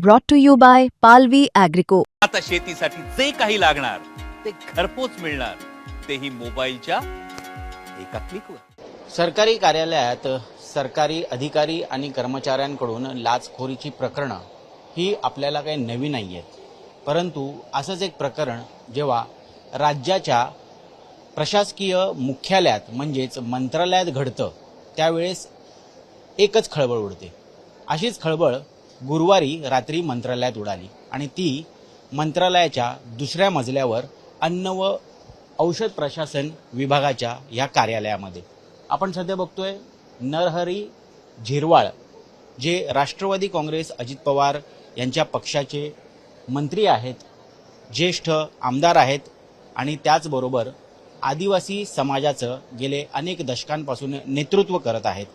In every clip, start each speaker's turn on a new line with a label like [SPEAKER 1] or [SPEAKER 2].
[SPEAKER 1] brought to you by Palvi Agrico.
[SPEAKER 2] आता शेतीसाठी जे काही लागणार ते घरपोच मिळणार, तेही मोबाईलच्या एका क्लिकवर.
[SPEAKER 3] सरकारी कार्यालयात सरकारी अधिकारी आणि कर्मचाऱ्यांकडून लाचखोरीची प्रकरणं ही आपल्याला काही नवी नाही आहेत. परंतु असंच एक प्रकरण जेव्हा राज्याच्या प्रशासकीय मुख्यालयात म्हणजेच मंत्रालयात घडतं त्यावेळेस एकच खळबळ उडते. अशीच खळबळ गुरुवारी रात्री मंत्रालयात उडाली आणि ती मंत्रालयाच्या दुसऱ्या मजल्यावर अन्न व औषध प्रशासन विभागाच्या या कार्यालयामध्ये. आपण सध्या बघतोय नरहरी झिरवाळ जे राष्ट्रवादी काँग्रेस अजित पवार यांच्या पक्षाचे मंत्री आहेत, ज्येष्ठ आमदार आहेत आणि त्याचबरोबर आदिवासी समाजाचं गेले अनेक दशकांपासून नेतृत्व करत आहेत.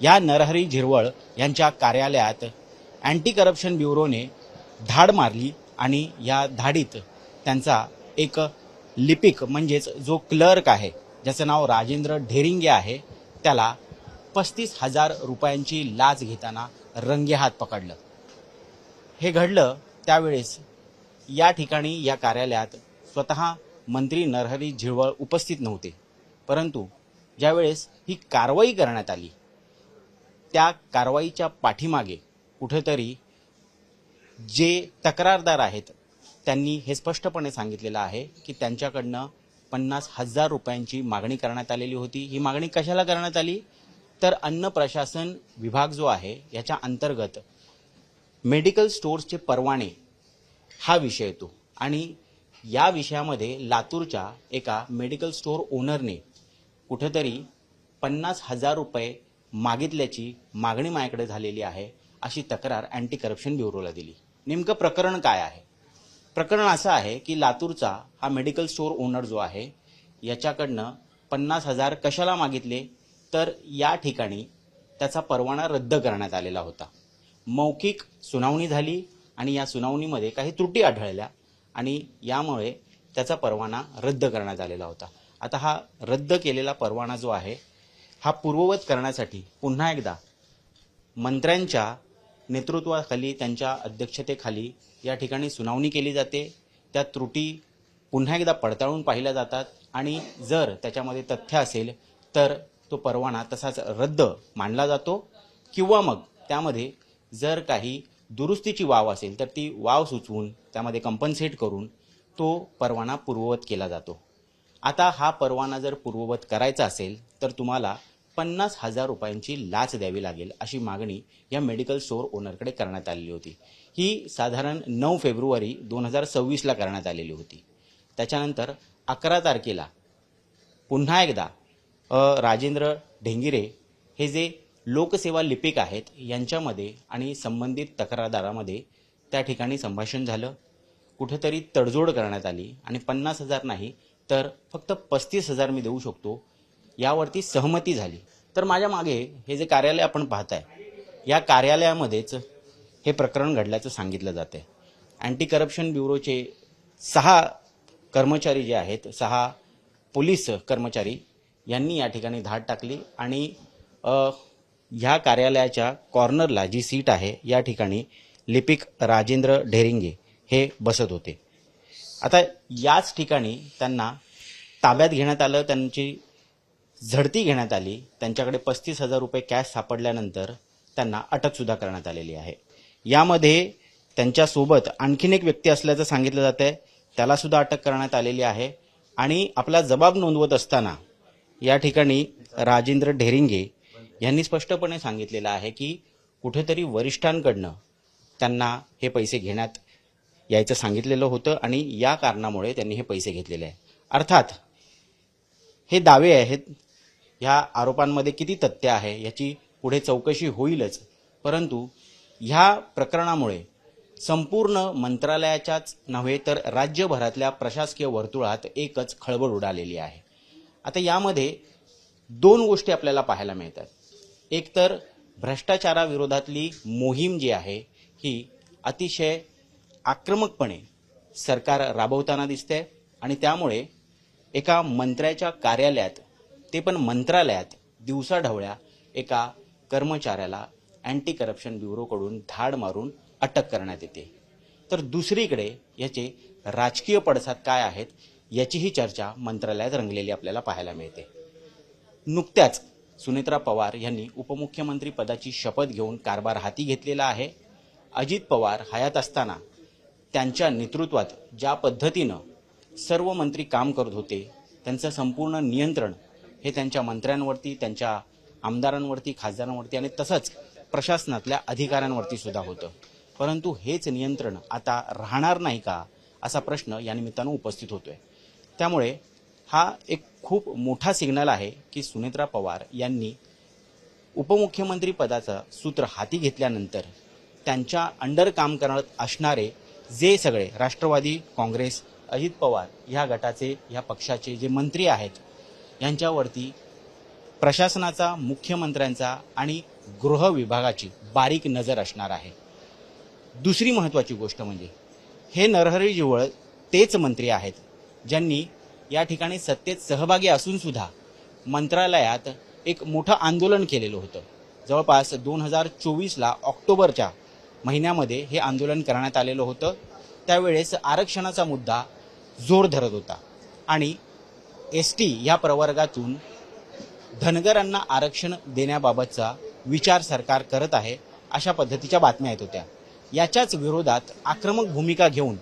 [SPEAKER 3] या नरहरी झिरवळ यांच्या कार्यालयात अँटी करप्शन ब्युरोने धाड मारली आणि या धाडीत त्यांचा एक लिपिक म्हणजेच जो क्लर्क आहे ज्याचं नाव राजेंद्र ढेरिंगे आहे त्याला 35,000 रुपयांची लाच घेताना रंगेहात पकडलं. हे घडलं त्यावेळेस या ठिकाणी या कार्यालयात स्वतः मंत्री नरहरी झिरवळ उपस्थित नव्हते. परंतु ज्यावेळेस ही कारवाई करण्यात आली त्या कारवाईच्या पाठीमागे कुठेतरी जे तक्रारदार आहेत त्यांनी हे स्पष्टपणे सांगितलेलं आहे की त्यांच्याकडनं 50,000 रुपयांची मागणी करण्यात आलेली होती. ही मागणी कशाला करण्यात आली तर अन्न प्रशासन विभाग जो आहे याच्या अंतर्गत मेडिकल स्टोर्सचे परवाने हा विषय येतो आणि या विषयामध्ये लातूरच्या एका मेडिकल स्टोअर ओनरने कुठेतरी 50,000 रुपये मागितल्याची मागणी माझ्याकडे झालेली आहे अशी तक्रार अँटी करप्शन ब्युरोला दिली. नेमकं प्रकरण काय आहे? प्रकरण असं आहे की लातूरचा हा मेडिकल स्टोअर ओनर जो आहे याच्याकडनं 50,000 कशाला मागितले तर या ठिकाणी त्याचा परवाना रद्द करण्यात आलेला होता. मौखिक सुनावणी झाली आणि या सुनावणीमध्ये काही त्रुटी आढळल्या आणि यामुळे त्याचा परवाना रद्द करण्यात आलेला होता. आता हा रद्द केलेला परवाना जो आहे हा पूर्ववत करण्यासाठी पुन्हा एकदा मंत्र्यांच्या नेतृत्वाखाली त्यांच्या अध्यक्षतेखाली या ठिकाणी सुनावणी केली जाते. त्या त्रुटी पुन्हा एकदा पडताळून पाहिल्या जातात आणि जर त्याच्यामध्ये तथ्य असेल तर तो परवाना तसाच रद्द मानला जातो किंवा मग त्यामध्ये जर काही दुरुस्तीची वाव असेल तर ती वाव सुचवून त्यामध्ये कंपन्सेट करून तो परवाना पूर्ववत केला जातो. आता हा परवाना जर पूर्ववत करायचा असेल तर तुम्हाला 50,000 रुपयांची लाच द्यावी लागेल अशी मागणी या मेडिकल स्टोअर ओनरकडे करण्यात आलेली होती. ही साधारण 9 फेब्रुवारी 2026ला करण्यात आलेली होती. त्याच्यानंतर 11 तारखेला पुन्हा एकदा राजेंद्र ढेंगिरे हे जे लोकसेवा लिपिक आहेत यांच्यामध्ये आणि संबंधित तक्रारदारामध्ये त्या ठिकाणी संभाषण झालं. कुठेतरी तडजोड करण्यात आली आणि 50,000 नाही तर फक्त 35,000 मी देऊ शकतो यावरती सहमती झाली. तर माझ्या मागे हे जे कार्यालय आपण पाहताय या कार्यालयामध्येच हे प्रकरण घडल्याचं सांगितलं जातं. अँटी करप्शन ब्युरोचे 6 कर्मचारी जे आहेत 6 पोलीस कर्मचारी यांनी या ठिकाणी धाड टाकली आणि ह्या कार्यालयाच्या कॉर्नरला जी सीट आहे या ठिकाणी लिपिक राजेंद्र ढेरिंगे हे बसत होते. आता याच ठिकाणी त्यांना ताब्यात घेण्यात आलं, त्यांची झडती घेण्यात आली. त्यांच्याकडे 35,000 रुपये कॅश सापडल्यानंतर त्यांना अटकसुद्धा करण्यात आलेली आहे. यामध्ये त्यांच्यासोबत आणखीन एक व्यक्ती असल्याचं सांगितलं जातं आहे, त्यालासुद्धा अटक करण्यात आलेली आहे. आणि आपला जबाब नोंदवत असताना या ठिकाणी राजेंद्र ढेरिंगे यांनी स्पष्टपणे सांगितलेलं आहे की कुठेतरी वरिष्ठांकडनं त्यांना हे पैसे घेण्यात यायचं सांगितलेलं होतं आणि या कारणामुळे त्यांनी हे पैसे घेतलेले आहे. अर्थात हे दावे आहेत, ह्या आरोपांमध्ये किती तथ्य आहे याची पुढे चौकशी होईलच. परंतु ह्या प्रकरणामुळे संपूर्ण मंत्रालयाच्याच नव्हे तर राज्यभरातल्या प्रशासकीय वर्तुळात एकच खळबळ उडालेली आहे. आता यामध्ये 2 गोष्टी आपल्याला पाहायला मिळतात. एक तर भ्रष्टाचाराविरोधातली मोहीम जी आहे ही अतिशय आक्रमकपणे सरकार राबवताना दिसते आणि त्यामुळे एका मंत्र्याच्या कार्यालयात ते पण मंत्रालयात दिवसाढवळ्या एका कर्मचाऱ्याला अँटी करप्शन ब्युरोकडून धाड मारून अटक करण्यात येते. तर दुसरीकडे याचे राजकीय पडसाद काय आहेत याचीही चर्चा मंत्रालयात रंगलेली आपल्याला पाहायला मिळते. नुकत्याच सुनेत्रा पवार यांनी उपमुख्यमंत्री पदाची शपथ घेऊन कारभार हाती घेतलेला आहे. अजित पवार हयात असताना त्यांच्या नेतृत्वात ज्या पद्धतीनं सर्व मंत्री काम करत होते, त्यांचं संपूर्ण नियंत्रण हे त्यांच्या मंत्र्यांवरती, त्यांच्या आमदारांवरती, खासदारांवरती आणि तसंच प्रशासनातल्या अधिकाऱ्यांवरती सुद्धा होतं. परंतु हेच नियंत्रण आता राहणार नाही का असा प्रश्न या निमित्तानं उपस्थित होतोय. त्यामुळे हा एक खूप मोठा सिग्नल आहे की सुनेत्रा पवार यांनी उपमुख्यमंत्री पदाचं सूत्र हाती घेतल्यानंतर त्यांच्या अंडर काम करत असणारे जे सगळे राष्ट्रवादी काँग्रेस, अजित पवार ह्या गटाचे, ह्या पक्षाचे जे मंत्री आहेत यांच्यावरती प्रशासनाचा, मुख्यमंत्र्यांचा आणि गृह विभागाची बारीक नजर असणार आहे. दुसरी महत्त्वाची गोष्ट म्हणजे हे नरहरी झिरवळ तेच मंत्री आहेत ज्यांनी या ठिकाणी सत्तेत सहभागी असून सुद्धा मंत्रालयात एक मोठं आंदोलन केलेलं होतं. जवळपास 2024ला ऑक्टोबरच्या महिन्यामध्ये हे आंदोलन करण्यात आलेलं होतं. त्यावेळेस आरक्षणाचा मुद्दा जोर धरत होता आणि एसटी या प्रवर्गातून धनगरांना आरक्षण देण्याबाबतचा विचार सरकार करत आहे अशा पद्धतीच्या बातम्या येत होत्या. याच्याच विरोधात आक्रमक भूमिका घेऊन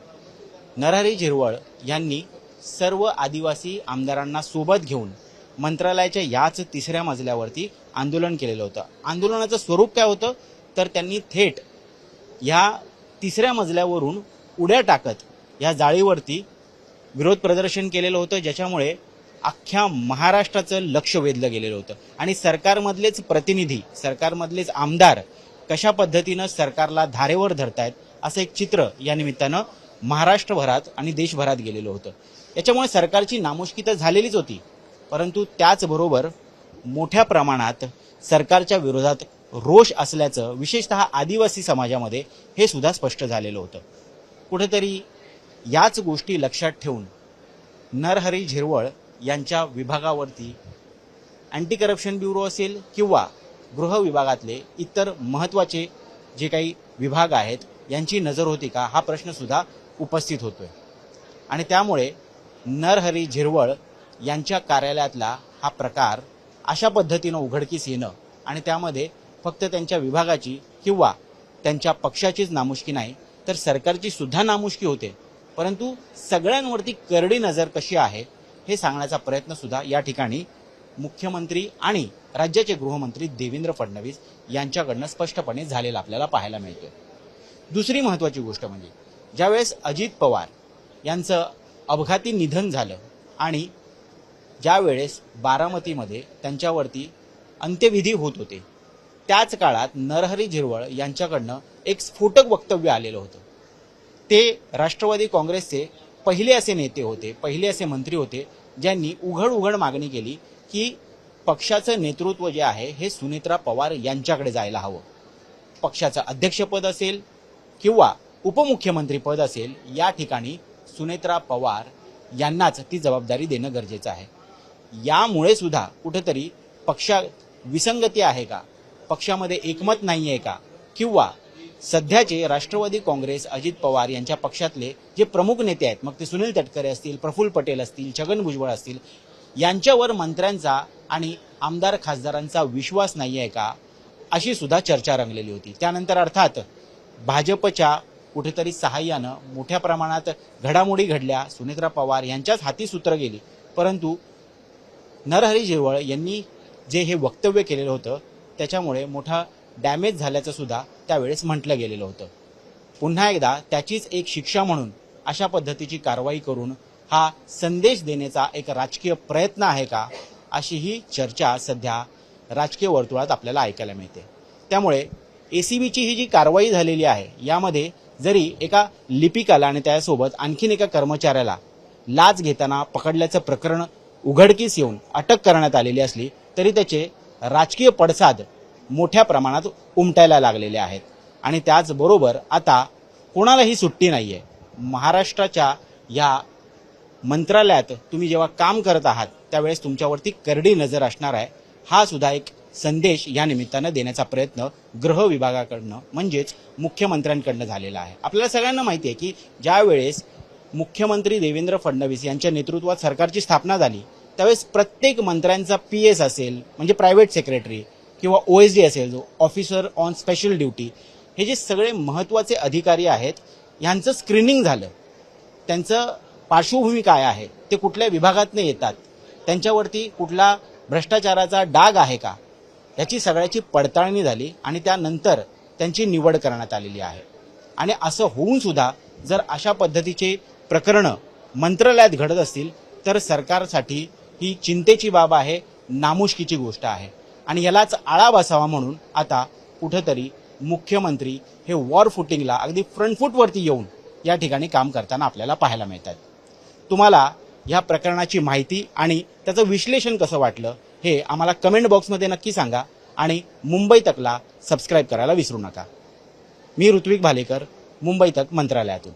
[SPEAKER 3] नरहरी झिरवळ यांनी सर्व आदिवासी आमदारांना सोबत घेऊन मंत्रालयाच्या याच तिसऱ्या मजल्यावरती आंदोलन केलेलं होतं. आंदोलनाचं स्वरूप काय होतं तर त्यांनी थेट या तिसऱ्या मजल्यावरून उड्या टाकत या जाळीवरती विरोध प्रदर्शन केलेलं होतं, ज्याच्यामुळे अख्ख्या महाराष्ट्राचं लक्ष वेधलं गेलेलं होतं. आणि सरकारमधलेच प्रतिनिधी, सरकारमधलेच आमदार कशा पद्धतीनं सरकारला धारेवर धरतायत असं एक चित्र या निमित्तानं महाराष्ट्रभरात आणि देशभरात गेलेलं होतं. याच्यामुळे सरकारची नामुष्की तर झालेलीच होती, परंतु त्याचबरोबर मोठ्या प्रमाणात सरकारच्या विरोधात रोष असल्याचं विशेषतः आदिवासी समाजामध्ये हे सुद्धा स्पष्ट झालेलं होतं. कुठेतरी याच गोष्टी लक्षात ठेवून नरहरी झिरवळ यांच्या विभागावरती अँटी करप्शन ब्युरो असेल किंवा गृह विभागातले इतर महत्त्वाचे जे काही विभाग आहेत यांची नजर होती का हा प्रश्न सुद्धा उपस्थित होतोय. आणि त्यामुळे नरहरी झिरवळ यांच्या कार्यालयातला हा प्रकार अशा पद्धतीनं उघडकीस येणं आणि त्यामध्ये फक्त त्यांच्या विभागाची किंवा त्यांच्या पक्षाचीच नामुष्की नाही तर सरकारची सुद्धा नामुष्की होते. परंतु सगळ्यांवरती करडी नजर कशी आहे हे सांगण्याचा प्रयत्न सुद्धा या ठिकाणी मुख्यमंत्री आणि राज्याचे गृहमंत्री देवेंद्र फडणवीस यांच्याकडनं स्पष्टपणे झालेला आपल्याला पाहायला मिळतोय. दुसरी महत्त्वाची गोष्ट म्हणजे ज्यावेळेस अजित पवार यांचं अपघाती निधन झालं आणि ज्यावेळेस बारामतीमध्ये त्यांच्यावरती अंत्यविधी होत होते त्याच काळात नरहरी झिरवळ यांच्याकडनं एक स्फोटक वक्तव्य आलेलं होतं. ते राष्ट्रवादी काँग्रेसचे पहिले असे नेते होते, पहिले असे मंत्री होते ज्यांनी उघड मागणी केली की पक्षाचं नेतृत्व जे आहे हे सुनेत्रा पवार यांच्याकडे जायला हवं. पक्षाचं अध्यक्षपद असेल किंवा उपमुख्यमंत्री पद असेल या ठिकाणी सुनेत्रा पवार यांनाच ती जबाबदारी देणं गरजेचं आहे. यामुळे सुद्धा कुठेतरी पक्षात विसंगती आहे का, पक्षामध्ये एकमत नाही आहे का, किंवा सध्याचे राष्ट्रवादी काँग्रेस अजित पवार यांच्या पक्षातले जे प्रमुख नेते आहेत, मग ते सुनील तटकरे असतील, प्रफुल्ल पटेल असतील, छगन भुजबळ असतील, यांच्यावर मंत्र्यांचा आणि आमदार खासदारांचा विश्वास नाही आहे का अशी सुद्धा चर्चा रंगलेली होती. त्यानंतर अर्थात भाजपच्या कुठेतरी सहाय्यानं मोठ्या प्रमाणात घडामोडी घडल्या, सुनेत्रा पवार यांच्याच हाती सूत्र गेली. परंतु नरहरी झिरवळ यांनी जे हे वक्तव्य केलेलं होतं त्याच्यामुळे मोठा डॅमेज झाल्याचं सुद्धा त्यावेळेस म्हटलं गेलेलं होतं. पुन्हा एकदा त्याचीच एक शिक्षा म्हणून अशा पद्धतीची कारवाई करून हा संदेश देण्याचा एक राजकीय प्रयत्न आहे का अशी ही चर्चा सध्या राजकीय वर्तुळात आपल्याला ऐकायला मिळते. त्यामुळे एसीबीची ही जी कारवाई झालेली आहे यामध्ये जरी एका लिपिकाला आणि त्यासोबत आणखीन एका कर्मचाऱ्याला लाच घेताना पकडल्याचं प्रकरण उघडकीस येऊन अटक करण्यात आलेली असली तरी त्याचे राजकीय पडसाद मोठ्या प्रमाणात उमटायला लागलेले आहेत. आणि त्याचबरोबर आता कोणालाही सुट्टी नाहीये. महाराष्ट्राच्या या मंत्रालयात तुम्ही जेव्हा काम करत आहात त्यावेळेस तुमच्यावरती करडी नजर असणार आहे. हा सुद्धा एक संदेश या निमित्तानं देण्याचा प्रयत्न गृह विभागाकडनं म्हणजेच मुख्यमंत्र्यांकडनं झालेला आहे. आपल्याला सगळ्यांना माहिती आहे की ज्या वेळेस मुख्यमंत्री देवेंद्र फडणवीस यांच्या नेतृत्वात सरकारची स्थापना झाली त्यावेळेस प्रत्येक मंत्र्यांचा PS असेल म्हणजे प्रायव्हेट सेक्रेटरी किंवा OSD असेल जो ऑफिसर ऑन स्पेशल ड्युटी, हे जे सगळे महत्त्वाचे अधिकारी आहेत यांचं स्क्रीनिंग झालं. त्यांचं पार्श्वभूमी काय आहे, ते कुठल्या विभागातनं येतात, त्यांच्यावरती कुठला भ्रष्टाचाराचा डाग आहे का, याची सगळ्याची पडताळणी झाली आणि त्यानंतर त्यांची निवड करण्यात आलेली आहे. आणि असं होऊन सुद्धा जर अशा पद्धतीचे प्रकरणं मंत्रालयात घडत असतील तर सरकारसाठी ही चिंतेची बाब आहे, नामुष्कीची गोष्ट आहे. आणि यालाच आळा बसावा म्हणून आता कुठंतरी मुख्यमंत्री हे वॉर फुटिंगला अगदी फ्रंट फूटवरती येऊन या ठिकाणी काम करताना आपल्याला पाहायला मिळतात. तुम्हाला या प्रकरणाची माहिती आणि त्याचं विश्लेषण कसं वाटलं हे आम्हाला कमेंट बॉक्समध्ये नक्की सांगा आणि मुंबई तकला सबस्क्राईब करायला विसरू नका. मी ऋत्विक भालेकर, मुंबई तक मंत्रालयातून.